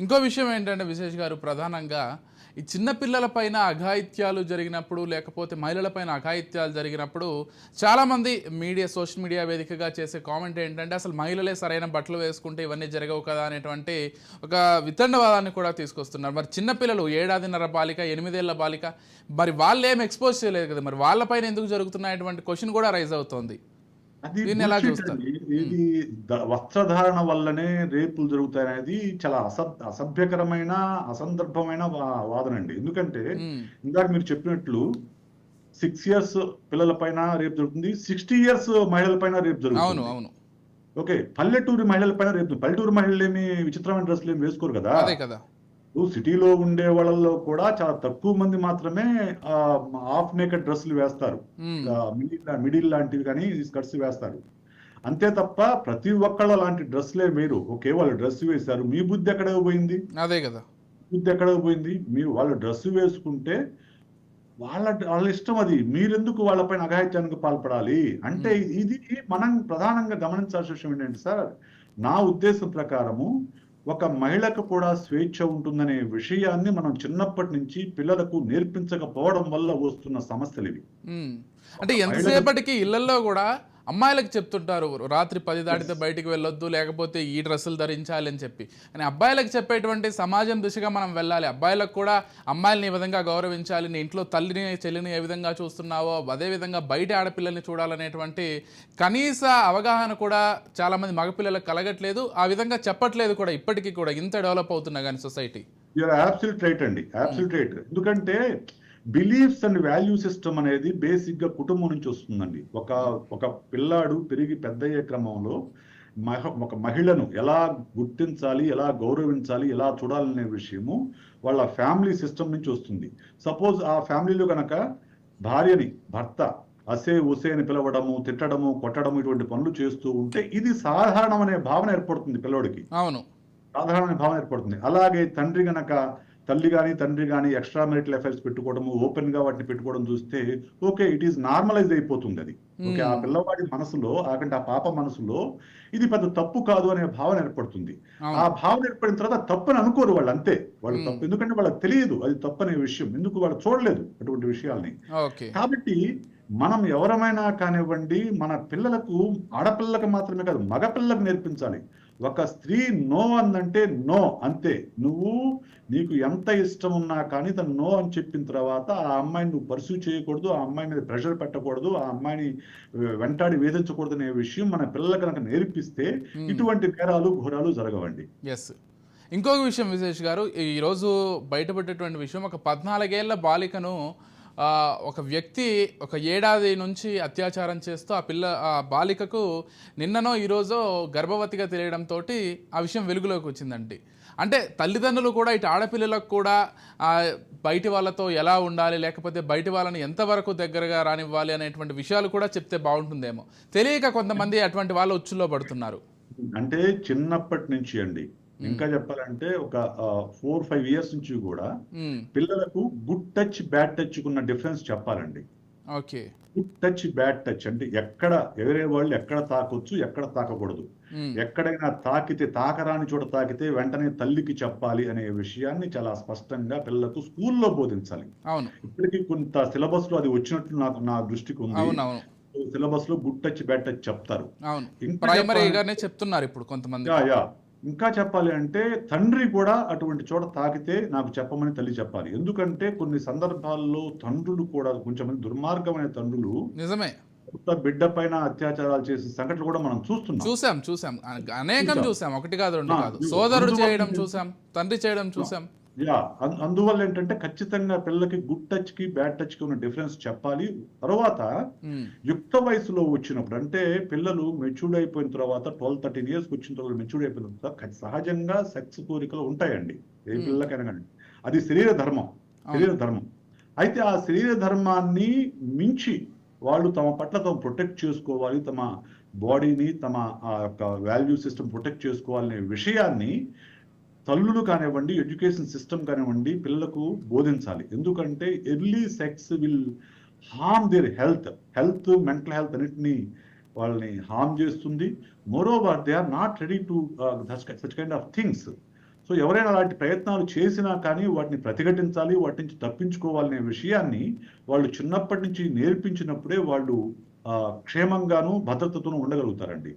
ఇంకో విషయం ఏంటంటే విశేష్ గారు, ప్రధానంగా ఈ చిన్న పిల్లలపైన అఘాయిత్యాలు జరిగినప్పుడు, లేకపోతే మహిళలపైన అఘాయిత్యాలు జరిగినప్పుడు చాలామంది సోషల్ మీడియా వేదికగా చేసే కామెంట్ ఏంటంటే, అసలు మహిళలే సరైన బట్టలు వేసుకుంటే ఇవన్నీ జరగవు కదా అనేటువంటి ఒక వితండవాదాన్ని కూడా తీసుకొస్తున్నారు. మరి చిన్నపిల్లలు 7.5 బాలిక, 8 బాలిక, మరి వాళ్ళు ఏం ఎక్స్పోజ్ చేయలేదు కదా, మరి వాళ్ళపైన ఎందుకు జరుగుతున్నాయటువంటి క్వశ్చన్ కూడా రైజ్ అవుతోంది. అది దీన్ని ఎలా బుల్షిట్ చూస్తారు? అండి. ఇది వస్త్రధారణ వల్లనే రేపులు జరుగుతాయనేది చాలా అసభ్యకరమైన, అసందర్భమైన వాదనండి. ఎందుకంటే ఉమ్, ఇందాక మీరు చెప్పినట్లు 6 ఇయర్స్ పిల్లల పైన రేపు జరుగుతుంది, 60 ఇయర్స్ మహిళల పైన రేపు అవును, జరుగుతుంది. అవును, ఓకే, పల్లెటూరి మహిళల పైన రేపు, పల్లెటూరు మహిళలు ఏమి విచిత్రమైన డ్రెస్సులు ఏమి వేసుకోరు కదా. అదే కదా. సిటీలో ఉండే వాళ్ళలో కూడా చాలా తక్కువ మంది మాత్రమే హాఫ్ నేకెడ్ డ్రెస్సులు వేస్తారు. ఉమ్, మిడిల్ లాంటివి కానీ స్కర్ట్స్ వేస్తారు. అంతే తప్ప ప్రతి ఒక్కళ్ళ లాంటి డ్రెస్లే మీరు ఓకే వాళ్ళు డ్రెస్ వేశారు, మీ బుద్ధి ఎక్కడ పోయింది? అదే కదా. బుద్ధి ఎక్కడ పోయింది? మీరు వాళ్ళు డ్రెస్ వేసుకుంటే వాళ్ళ వాళ్ళ ఇష్టం, అది మీరెందుకు వాళ్ళపైన అఘాయిత్యానికి పాల్పడాలి అంటే? ఉమ్, ఇది మనం ప్రధానంగా గమనించాల్సిన విషయం ఏంటంటే సార్, నా ఉద్దేశం ప్రకారము ఒక మహిళకు కూడా స్వేచ్ఛ ఉంటుందనే విషయాన్ని మనం చిన్నప్పటి నుంచి పిల్లలకు నేర్పించకపోవడం వల్ల వస్తున్న సమస్యలు ఇవి. ఉమ్. అంటే ఒక మహిళకు ఎంతసేపటికి ఇళ్లల్లో కూడా అమ్మాయిలకు చెప్తుంటారు, రాత్రి 10 దాటితే బయటికి వెళ్ళొద్దు, లేకపోతే ఈ డ్రెస్సులు ధరించాలి అని చెప్పి. అని అబ్బాయిలకు చెప్పేటువంటి సమాజం దిశగా మనం వెళ్ళాలి. అబ్బాయిలకు కూడా అమ్మాయిలని ఈ విధంగా గౌరవించాలి, నీ ఇంట్లో తల్లిని చెల్లిని ఏ విధంగా చూస్తున్నావో అదే విధంగా బయట ఆడపిల్లల్ని చూడాలనేటువంటి కనీస అవగాహన కూడా చాలామంది మగపిల్లలకు కలగట్లేదు. ఆ విధంగా చెప్పట్లేదు కూడా ఇప్పటికీ కూడా, ఇంత డెవలప్ అవుతున్నా కానీ సొసైటీ. యూఆర్ అబ్సల్యూట్ రైట్ అండి, అబ్సల్యూట్ రైట్. ఎందుకంటే బిలీఫ్స్ అండ్ వాల్యూ సిస్టమ్ అనేది బేసిక్ గా కుటుంబం నుంచి వస్తుందండి. ఒక పిల్లాడు పెరిగి పెద్దయ్యే క్రమంలో ఒక మహిళను ఎలా గుర్తించాలి, ఎలా గౌరవించాలి, ఎలా చూడాలనే విషయము వాళ్ళ ఫ్యామిలీ సిస్టమ్ నుంచి వస్తుంది. సపోజ్ ఆ ఫ్యామిలీలో కనుక భార్యని భర్త అసే ఉసే అని పిలవడము, తిట్టడము, కొట్టడము ఇటువంటి పనులు చేస్తూ ఉంటే ఇది సాధారణం అనే భావన ఏర్పడుతుంది పిల్లోడికి. అవును. సాధారణ భావన ఏర్పడుతుంది. అలాగే తండ్రి గనక తండ్రి కానీ ఎక్స్ట్రా మ్యారిటల్ అఫైర్స్ పెట్టుకోవడము, ఓపెన్ గా వాటిని పెట్టుకోవడం చూస్తే ఓకే, ఇట్ ఈస్ నార్మలైజ్ అయిపోతుంది అది. ఓకే, ఆ పిల్లవాడి మనసులో ఆ పాప మనసులో ఇది పెద్ద తప్పు కాదు అనే భావన ఏర్పడుతుంది. ఆ భావన ఏర్పడిన తర్వాత తప్పని అనుకోరు వాళ్ళు, అంతే. వాళ్ళు తప్పు, ఎందుకంటే వాళ్ళకి తెలియదు అది తప్పు అనే విషయం, ఎందుకు వాళ్ళు చూడలేదు అటువంటి విషయాల్ని. కాబట్టి మనం ఎవరమైనా కానివ్వండి, మన పిల్లలకు, ఆడపిల్లలకు మాత్రమే కాదు మగపిల్లలకు నేర్పించాలి. ఒక స్త్రీ నో అందంటే నో, అంతే. నీకు ఎంత ఇష్టం ఉన్నా కానీ తను నో అని చెప్పిన తర్వాత ఆ అమ్మాయిని నువ్వు పర్సూ చేయకూడదు, ఆ అమ్మాయి మీద ప్రెషర్ పెట్టకూడదు, ఆ అమ్మాయిని వెంటాడి వేధించకూడదు అనే విషయం మన పిల్లలకు కనుక నేర్పిస్తే ఇటువంటి నేరాలు ఘోరాలు జరగవండి. ఎస్. ఇంకొక విషయం విశేష్ గారు, ఈరోజు బయటపడేటువంటి విషయం, ఒక 14 ఏళ్ల బాలికను ఒక వ్యక్తి ఒక ఏడాది నుంచి అత్యాచారం చేస్తూ ఆ బాలికకు నిన్ననో ఈరోజో గర్భవతిగా తెలియడంతో ఆ విషయం వెలుగులోకి వచ్చిందండి. అంటే తల్లిదండ్రులు కూడా ఇటు ఆడపిల్లలకు కూడా బయటి వాళ్ళతో ఎలా ఉండాలి, లేకపోతే బయటి వాళ్ళని ఎంతవరకు దగ్గరగా రానివ్వాలి అనేటువంటి విషయాలు కూడా చెప్తే బాగుంటుందేమో. తెలియక కొంతమంది అటువంటి వాళ్ళు ఉచ్చుల్లో పడుతున్నారు. అంటే చిన్నప్పటి నుంచి అండి, ఇంకా చెప్పాలంటే ఒక 4-5 ఇయర్స్ నుంచి కూడా పిల్లలకు గుడ్ టచ్ బ్యాడ్ టచ్ ఉన్న డిఫరెన్స్ చెప్పాలండి. Okay, good touch bad touch అంటే ఎక్కడ ఎవరే వాళ్ళు ఎక్కడ తాకొచ్చు, ఎక్కడ తాకకూడదు, ఎక్కడైనా తాకరాని చోట తాకితే వెంటనే తల్లికి చెప్పాలి అనే విషయాన్ని చాలా స్పష్టంగా పిల్లలకు స్కూల్లో బోధించాలి. ఇప్పటికీ కొంత సిలబస్ లో అది వచ్చినట్లు నా దృష్టికి ఉంది. సిలబస్ లో గుడ్ టచ్ బ్యాడ్ టచ్ చెప్తారు, ప్రైమరీగానే చెప్తున్నారు ఇప్పుడు కొంతమంది. ఇంకా చెప్పాలి అంటే తండ్రి కూడా అటువంటి చోట తాకితే నాకు చెప్పమని తల్లి చెప్పాలి. ఎందుకంటే కొన్ని సందర్భాల్లో తండ్రులు కూడా కొంచెం దుర్మార్గమైన తండ్రులు నిజమే బిడ్డ పైన అత్యాచారాలు చేసే సంఘటనలు కూడా మనం చూసాం అనేకం చూసాం, ఒకటి కాదు రెండు కాదు. సోదరుడు చేయడం చూసాం, తండ్రి చేయడం చూసాం. అందువల్ల ఏంటంటే ఖచ్చితంగా పిల్లలకి గుడ్ టచ్ కి బ్యాడ్ టచ్ కి ఉన్న డిఫరెన్స్ చెప్పాలి. తర్వాత యుక్త వయసులో వచ్చినప్పుడు, అంటే పిల్లలు మెచ్యూర్డ్ అయిపోయిన తర్వాత 12-13 ఇయర్స్ వచ్చిన తర్వాత మెచ్యూర్డ్ అయిపోయిన తర్వాత సహజంగా సెక్స్ కోరికలు ఉంటాయండి ఏ పిల్లలకైనా కానీ. అది శరీర ధర్మం. అయితే ఆ శరీర ధర్మాన్ని మించి వాళ్ళు తమ పట్ల తాము ప్రొటెక్ట్ చేసుకోవాలి, తమ బాడీని, తమ వాల్యూ సిస్టమ్ ప్రొటెక్ట్ చేసుకోవాలనే విషయాన్ని తల్లులు కానివ్వండి, ఎడ్యుకేషన్ సిస్టమ్ కానివ్వండి పిల్లలకు బోధించాలి. ఎందుకంటే early sex will harm their health, mental health అన్నిటినీ వాళ్ళని హార్మ్ చేస్తుంది. Moreover they are not ready to such kind of things. So ఎవరైనా అలాంటి ప్రయత్నాలు చేసినా కానీ వాటిని ప్రతిఘటించాలి, వాటి నుంచి తప్పించుకోవాలనే విషయాన్ని వాళ్ళు చిన్నప్పటి నుంచి నేర్పించినప్పుడే వాళ్ళు క్షేమంగాను భద్రతతోనూ ఉండగలుగుతారండి.